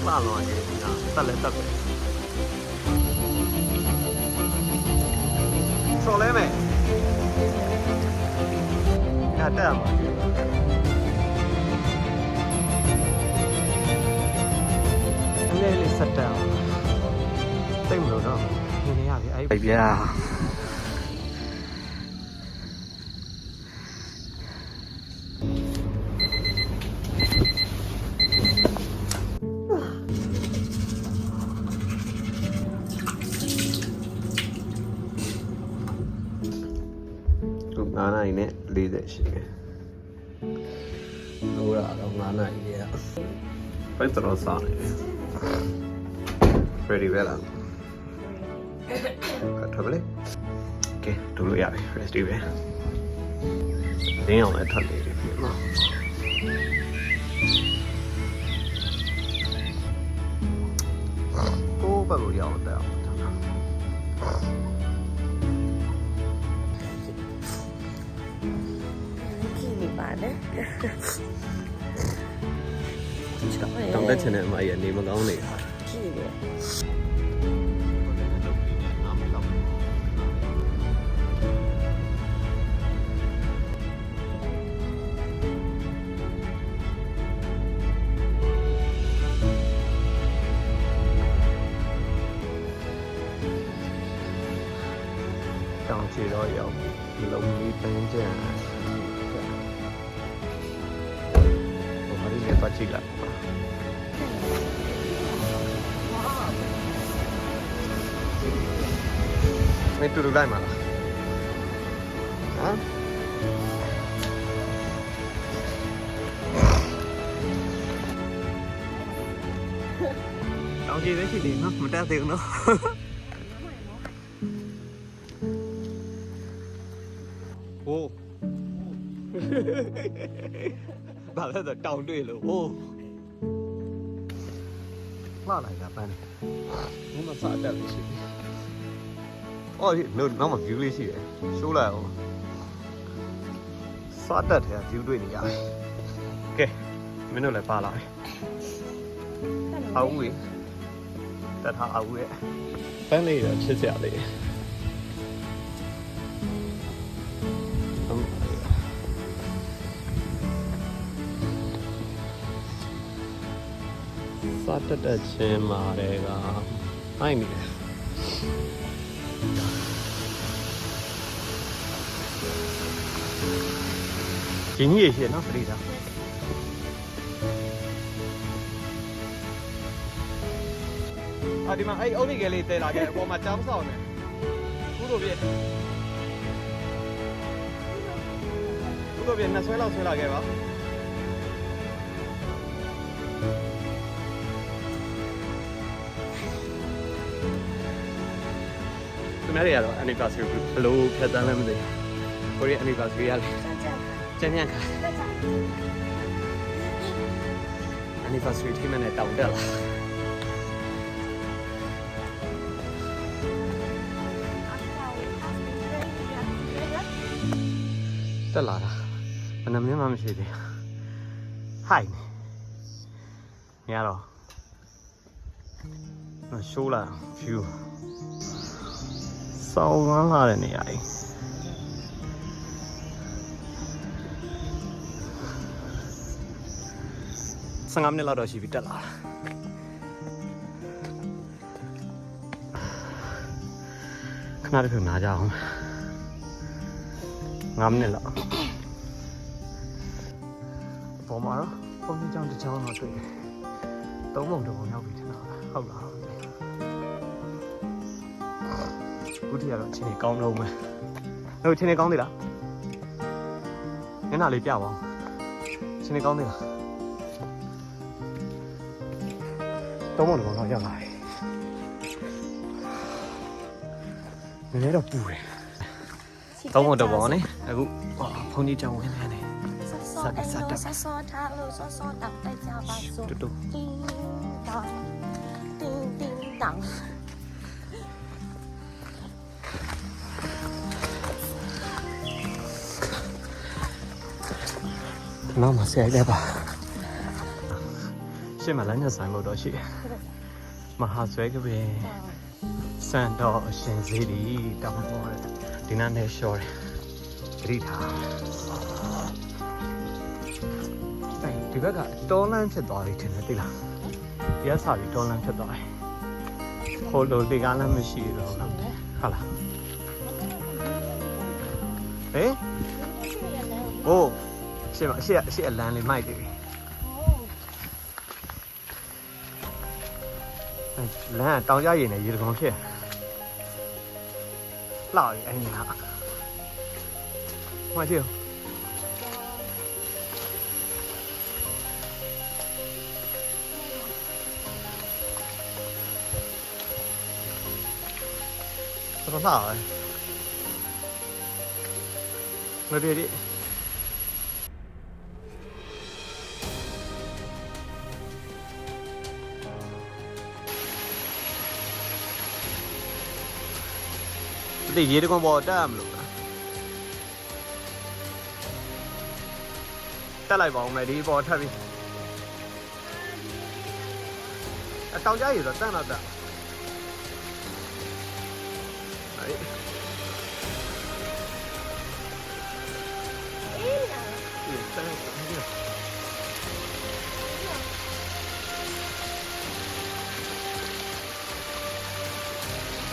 လာတော့ဒီကတက်လဲတက်ပဲဆော်လဲမယ်ငါတက်မှာလေးစက်တောင်တိတ်မလို့တော့နေနေရပြီအဲ့ဗျာ9 နာရီနဲ့40ရှိတယ်လို့ရတော့9 နာရီရဲ့ပဲတော့စားနေတယ် ready ပဲလားထွက်ပါလေ okay ဒူလို့ရပြီ ready ပဲဒင်းအောင်လည်းထွက်နေတယ်ပြင်မှာကိုဘက်ကိုရောက်တော့တောင်းတက်ချင်တဲ့အမကြီးကနေမကောင်းနေတာကြည့်တယ်တောင်းချီတော့ရောက်လုံလေးပန်းကြံဘာလို့လဲပတ်ကြည့်လိုက်ไม่တူလိုက်မှာလားဟမ်တောင်းကြည့်သေးရှိသေးနော်မတက်သေးဘူးနော်ဟိုးဘာလဲတော့တောင်းတွေ့လို့ဟိုးလာလိုက်တာပန်းဘုမစားတက်လို့ရှိတယ်哦，那么 view လေးရှိတယ်ရှိုးလိုက်အောင်စားတက်တယ် view တွေ့နေရတယ်ကဲမင်းတို့လည်းပါလာပြီအောက်ဝင်တက်ထားအောက်ရဲ့ပန်းလေးတော့ချစ်စရာလေးစားတက်ချင်းမာတယ်ကအိုက်နေတယ်ဒီနေ့ရှိနော်ဖရီတာဒီမှာအဲ့အုတ်ဒီကလေးတဲလာခဲ့အပေါ်မှာကြောင်းဆောင်နေကုသိုလ်ပြည့်နှစ်ဆွဲလောက်ဆွဲလာခဲ့ပါသူများတွေကတော့ anniversary ဘလို့ဖြတ်တန်းလည်းမသိဘူးကိုရီ anniversary ရလေကျန်ခါ anniversary ထိမနဲ့တောင်းတက်လာတက်လာတာဘယ်နှမင်းမှမရှိသေးဟိုက်နေရတော့ရှိုးလာ view စောင်းဝမ်းလာတဲ့နေရာကြီး15 မိနစ်လောက်တော့ရှိပြီတက်လာခဏတစ်ခုနားကြအောင်5 မိနစ်လောက်ပေါ်မှာတော့ပုံစံကြောင်တစ်ချောင်းတော့တွေ့တယ်3 ပုံတစ်ပုံရောက်ပြီထင်တာဟုတ်လားခုတည်းကတော့ချင်းနေကောင်းတော့မယ်ဟုတ်ချင်းနေကောင်းသေးလားညနာလေးပြပါဦးချင်းနေကောင်းသေးလား3 ပုံတစ်ပုံတော့ရောက်လာပြီနည်းနည်းတော့ပူတယ်3 ပုံတစ်ပုံနဲ့အခုဖုန်ကြီးကြောင်ဝင်နေတယ်ဆောထားလို့ဆောတောက်တိုက်ကြပါစို့တူတင်းတောင်တင်းတောင်နောက်မှာဆက်လိုက်ပါ ရှေ့မှာလမ်းညဆိုင်လို့တော့ရှိတယ်မဟာဆွဲကပဲစံတော်အရှင်ဈေးဒီတောင်းပေါ်တယ်ဒီနားနဲ့ရှော့တယ်ဂရိထားဒီဘက်ကတောလန်းဖြစ်သွားပြီထင်တယ်သိလားဒီကစားပြီးတောလန်းဖြစ်သွားတယ်ဟိုလိုဒီကားလည်းမရှိတော့ဟုတ်လားဟမ်โอ้ရှေ့အလန်းလေးမိုက်တယ်လမ်းတောင်ကြရည်နဲ့ရေတကောင်ဖြစ်လှပြီအဲ့ဒီဟာမှကြည့်တော်လှပဲငါပြေဒီရေတကွန်ပေါ်တက်မလို့တက်လိုက်ပါဦးမယ်ဒီပေါ်ထပ်ပြီးအတောင်ကြရည်တော့တန်းတော့တက်အေး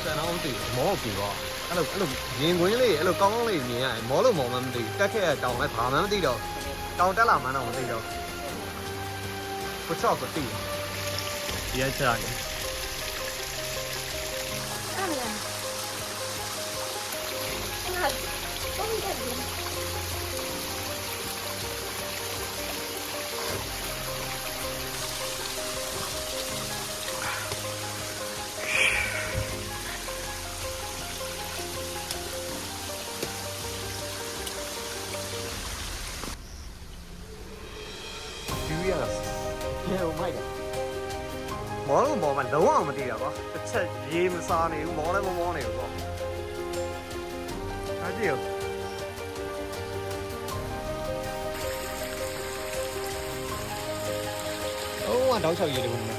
တန်းအောင်တီမောပြီပါအဲ့လိုရင်ခွင်းလေးအဲ့လိုကောင်းကောင်းလေးမြင်ရတယ်မောလို့မောမှမသိတက်ခဲ့တဲ့တောင်လည်းဘာမှမသိတော့တောင်တက်လာမှတော့မသိတော့ကိုချော့ကိုတီးဒီအချာကြီးအဲ့ဒါတော့ဒီမောလို့မောမှလုံးဝမတည်တာပါတစ်ချက်ရေမစားနေဘူးမောလည်းမမောနေဘူးပေါ့အားကြည့်ရောတောက်ချောက်ရေတကုံနဲ့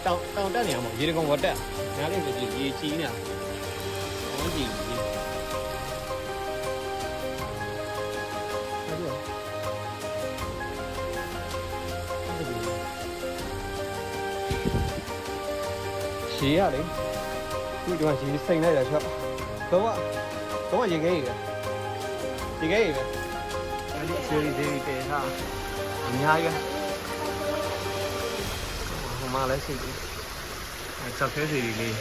တောင်တက်နေအောင်ပေါ့ရေတကုံဝတ်တက်နားလေးဆိုကြည့်ရေချီးနေတာဟောကြည့်ရှည်ရလေခုဒီမှာရှည်စိန်လိုက်တာချက်တော့ရေခဲကြီးပဲအဲ့ဒီရှည်လေးတွေဟာအများကြီးဟိုမှာလည်းရှိတယ်ချက်ခဲစီလေး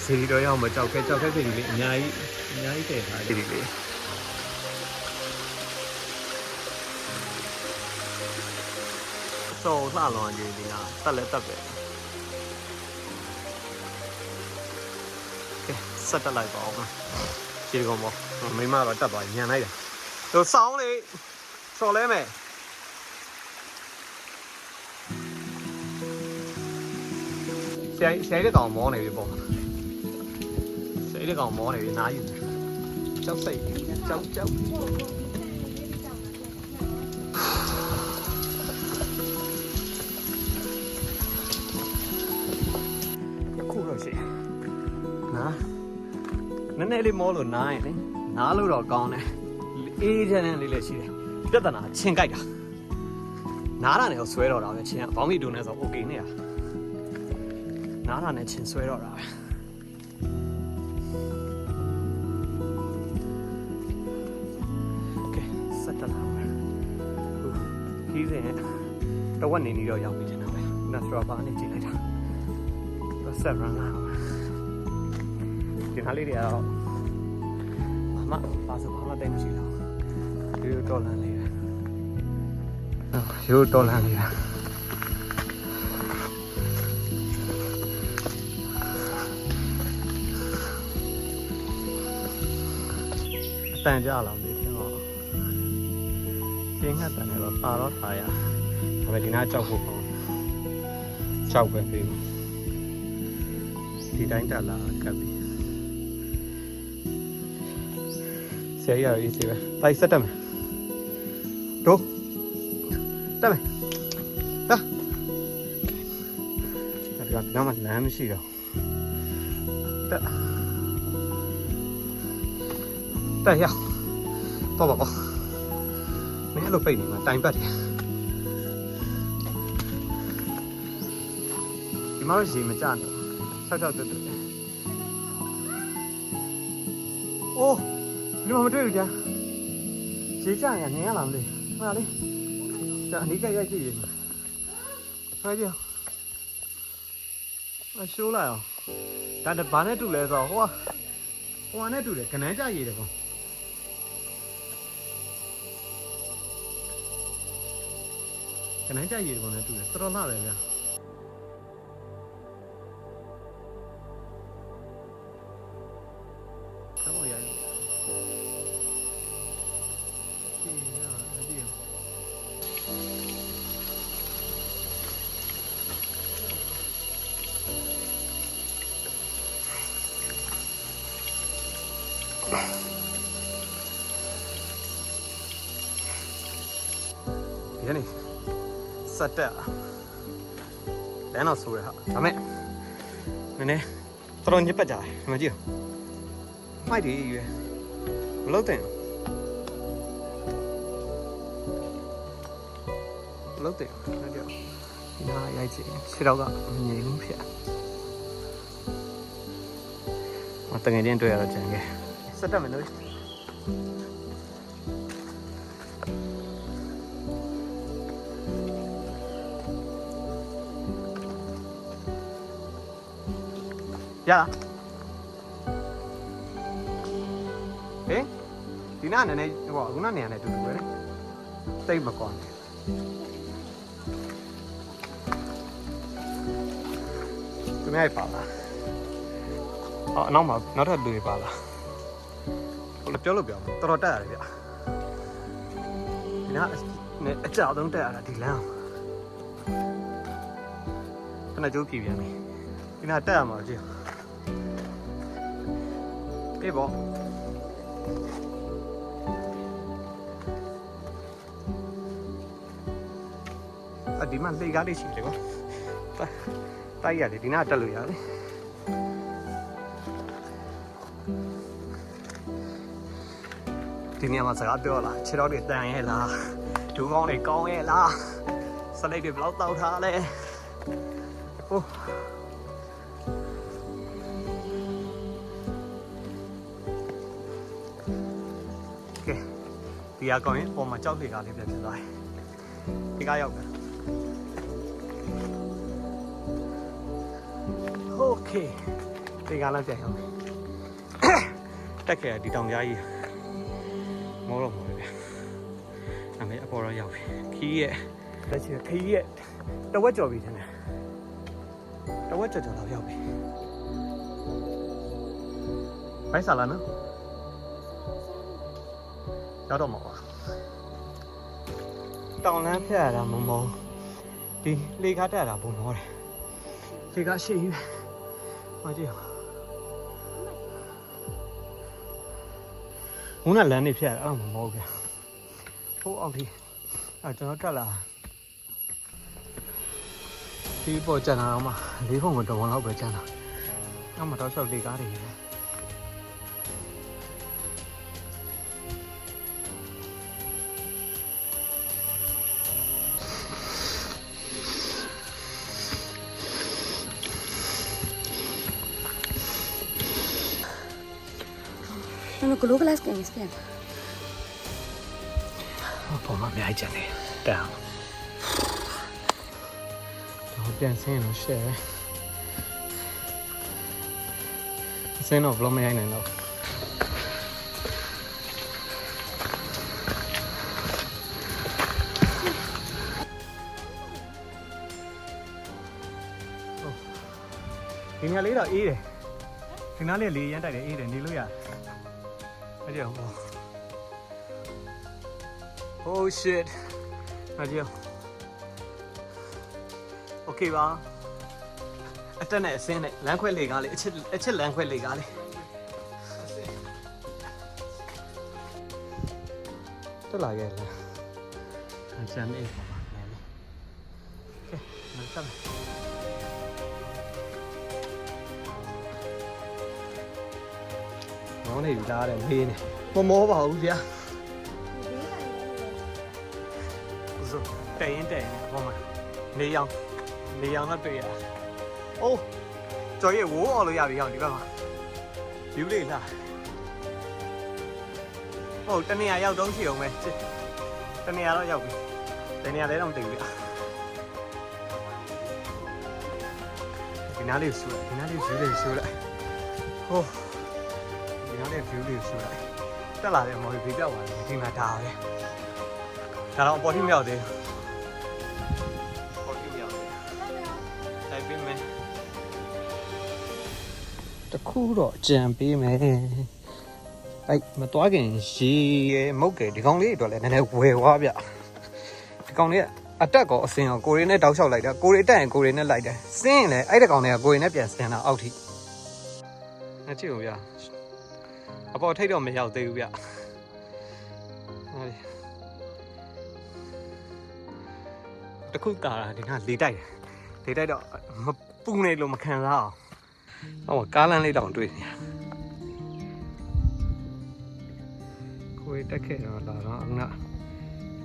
စီတော့ရောက်မကြောက်ခဲစီလေးအများကြီးတည်ထားတယ်လေးဆိုလှလွန်ကြီးဒီကတက်လဲတက်ပဲကဲဆက်တက်လိုက်ပါအောင်ခြေကောင်ပေါ့မိမတော့တက်သွားညံလိုက်တယ်သူစောင်းလေစော်လဲမယ်ဆဲတဲ့ကောင်မောနေပြီပေါ့ဆဲတဲ့ကောင်မောနေပြီနားယူကြောက်စိတ်ကြောက်နည်းနည်းလေးမောလို့နားရင်လေနားလို့တော့ကောင်းတယ်အေးချမ်းလေးလည်းရှိတယ်ပြဿနာချင်းကြိုက်တာနားတာနဲ့ဆွဲတော့တာပဲချင်းကဘောင်းမီတူနဲ့ဆိုโอเคနဲ့နားတာနဲ့ချင်းဆွဲတော့တာပဲကဲစက်တက်လာပါခီးစဉ်တဝက်နေတော့ရောက်ပြီထင်တာပဲနတ်စထရာဘာနဲ့ကြည့်လိုက်တာဆက်ရန်လာဒီခါလေးတွေကတော့မပါစဘာမှတိတ်မရှိတော့ရိုးတော်လန်လေးပဲရိုးတော်လန်လေးပဲအတန်ကြလာပြီကျွန်တော်ကျင်းငတ်တန်တယ်တော့ပါတော့ထားရဒါပေမဲ့ဒီနားကြောက်ဖို့ပေါ့ကြောက်ပဲပြီးဒီတိုင်းတက်လာကပ်ပြီ ဆရာကြီးရရေးစီပဲလိုက်ဆက်တက်မယ်တို့တက်မယ်တာအဲ့ဒါကနောက်မှလမ်းမရှိတော့တက်ရတော့ပါမင်းအဲ့လိုပိတ်နေမှာတိုင်ပတ်တယ်ဒီမှာရေမကြနဲ့ဆောက်တက်အိုးဒီမှာမတွေ့ဘူးကြာရေကြရင်မြင်ရလားမသိဟာလေဒါအနိကရိုက်ကြည့်ရမှာဟာကြည့်အရှိုးလိုက်အောင်ဒါဘာနဲ့တူလဲဆိုတော့ဟိုကနဲ့တူတယ်ခဏန်းကြရည်တယ်ကောခဏန်းကြရည်တယ်ကောနဲ့တူတယ်တော်တော်လှတယ်ဗျာတော့ရည်ဒီနေ့စက်တက်လမ်းတော့ဆိုရဟာဒါမဲ့နည်းနည်းတော်ညစ်ပတ်ကြတယ်မကြည့်မိုက်တယ်ရွယ်မလုပ်တဲ့လုပ်တယ်ဟုတ်တယ်ဒီနားရိုက်ချင်ခြေတော့ကမငြိမ်ဘူးဖြစ်တကယ်ချင်းတွေ့ရတော့ကြံခဲ့စက်တက်မယ်လို့ရဟေးဒီနားနည်းနည်းဟိုခုနနေရာနဲ့တူတူပဲတိတ်မကွာသူများပါလားအော်နောက်မှာနောက်ထပ်လူတွေပါလားဟိုလည်းပြောလို့ပြောတော်တော်တက်ရတယ်ဗျဒီနားအကြောက်ဆုံးတက်ရတာဒီလမ်းခဏကြိုးပြပြန်ပြီဒီနားတက်ရမှာကြည့်အေးပေါ့ဒီမှာလေကားလေးရှိတယ်ကွာတိုက်ရတယ်ဒီနားတက်လို့ရတယ်ဒီနေရာမှာစကားပြောလားခြေတော်တွေတန်ရဲ့လားဒူးကောင်းတွေကောင်းရဲ့လားစလိတ်တွေဘယ်လောက်တောက်ထားလဲဟိုကဲဒီအကောင်ရင်ပေါ်မှာကြောက်လေကားလေးပြဖြစ်သွားတယ်ဒီကားရောက်တယ်โอเคဒီကားလည်းပြန်ရောက်တယ်တက်ခဲ့ဒီတောင်ကြားကြီးမောတော့မောတယ်ဗျအမေအပေါ်တော့ရောက်ပြီခီးရဲ့လက်ချီခီးရဲ့တဝက်ကျော်ပြီထင်တယ်တဝက်ကျော်တော့ရောက်ပြီဘိုက်စားလာနော်ရောက်တော့မှာပါတောင်လမ်းဖြတ်ရတာမမောဒီလေကားတက်ရတာပုံမောတယ်လေကားရှိပြီမကြည့်ခုနလမ်းနေဖြတ်ရအောင်မမောဗျာဟိုအောက်ဒီကျွန်တော်တက်လာဒီပေါ်ကျန်တာတော့မှ၄ခုတော့ဝန်လောက်ပဲကျန်တာနောက်မှတော့လျှောက်လေကားတွေပဲNo colocas que me espera. Por más me hay ya ne. Down. Yo pienso no sé. Se no vlo me hay no. Thì nhà lấy rồi y này. Thì nó liền lý tại để y để đi lui à. Thấy chưa? Oh shit. Thấy chưa? Ok ba. Ở này xem này, láng khoe lì gà lì, chết láng khoe lì gà lì. တက်လာခဲ့လားဆမ်အေးပါနည်းနည်းကဲမဆက်မောနေပြီလားတဲ့မေးနေမမောပါဘူးဗျာဆိုတိုင်ရင်ဟောမှာနေရောင်တော့တွေ့ရအိုးကျော်ရဲ့ဝိုးအောင်လို့ရပြီဟောဒီဘက်မှာယူလေးလားဟုတ်တနေရာရောက်တော့ရှိအောင်ပဲတနေရာတော့ရောက်ပြီတနေရာလည်းတော့မသိဘူးဗျဒီနားလေးဆူလိုက်ဒီနားလေးဆူလိုက်ဟိုဒီနားလေး view လေးဆူလိုက်တက်လာတယ်မော်ဒီပြောက်သွားတယ်ဒီမှာဒါပဲဒါတော့ပေါ်ထိမရောက်သေးဘူးပေါ်ထိမရောက်သေးတိုင်ပေးမယ်တခုတော့ကြံပေးမယ်အဲ့မသွားခင်ရေမုတ်ကဲဒီကောင်လေးအတွက်လည်းနည်းနည်းဝယ်သွားဗျဒီကောင်လေးကအတက်ကောအစင်ရောကိုရီနဲ့တောက်လျှောက်လိုက်တာကိုရီတက်ရင်ကိုရီနဲ့လိုက်တယ်စင်းရင်လည်းအဲ့ဒီကောင်လေးကကိုရီနဲ့ပြန်စင်တာအောက်ထိမကြည့်ဘူးဗျအပေါ်ထိတ်တော့မရောက်သေးဘူးဗျတခုတာဒီကလေတိုက်တော့မပူနေလို့မခံစားအောင်ဟောကားလမ်းလေးတောင်တွေ့နေကိုယ်တက်ခဲ့တော့လာတော့အခုန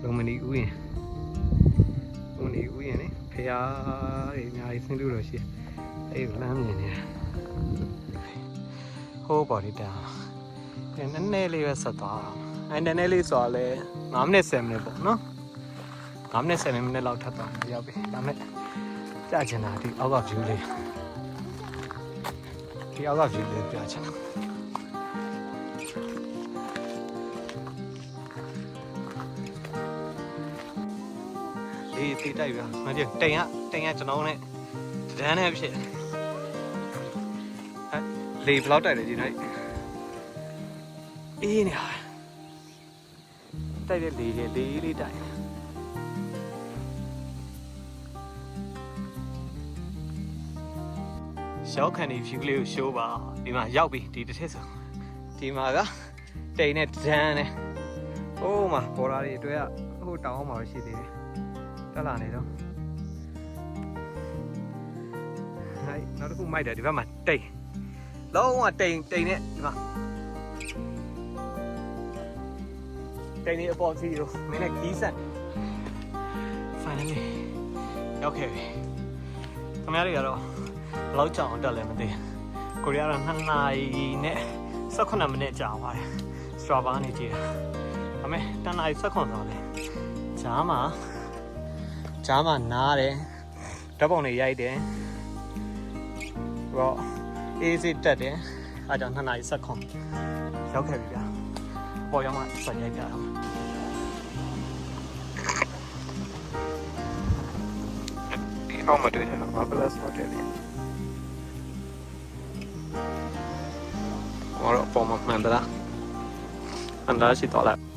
လုံမနီဥယျာဉ်လေဖျားတွေအများကြီးဆင်းလို့တော့ရှိအဲ့လမ်းမြင်နေဟိုးပေါ်ဒီတာနည်းနည်းလေးပဲဆက်သွားအဲ့နည်းနည်းလေးဆိုတော့လဲ9မိနစ်10မိနစ်ပေါ့နော်9မိနစ်10မိနစ်လောက်ထပ်သွားရောက်ပြီဒါမဲ့ကြာချင်တာဒီအောက်က view လေးဒီအောက်က view လေးကြာချင်တာအေးတိတိုက်ပြမကြည့်တိမ်ကကျွန်တော်နဲ့ဒန်းနဲ့ဖြစ်လေဘလောက်တိုက်တယ်ဒီနေ့အေးနေဟာတိုက်တဲ့လေလေးတိုက်ရောက်ခံနေ view လေးကို show ပါဒီမှာရောက်ပြီဒီတစ်ထက်ဆိုဒီမှာကတိမ်နဲ့ဒန်းနဲ့ဟိုးမှာပေါ်လာတွေအတွဲကဟိုတောင်အောင်မှာရှိသေးတယ်တက်လာနေတော့ဟဲ့နောက်တစ်ခုမိုက်တယ်ဒီဘက်မှာတိမ်လုံးဝတိမ်နဲ့ဒီမှာတိမ်နေအပေါ်စီတော့မင်းနဲ့ကြီးဆက် finally ရောက်ခဲ့ပြီခင်ဗျားတွေကတော့ဘယ်လောက်ကြာအောင်တက်လဲမသိကိုရီးယားတော့2နာရီနဲ့18မိနစ်ကြာသွားတယ် Strava နေကြည့်တာဒါပေမဲ့2နာရီ18ဆိုလဲကြားမှာနားတယ်ဓာတ်ပုံတွေရိုက်တယ်တော့အေးစစ်တက်တယ်အားကြောင့်2နာရီ18ရောက်ခဲ့ပြီဗျာပေါ်ရောက်မှဆက်ရိုက်ကြအောင်ဒီအောင်မတွေ့တယ်ဘာပလတ်ဟုတ်တယ်လေ我说我们买的啦，很大气到了。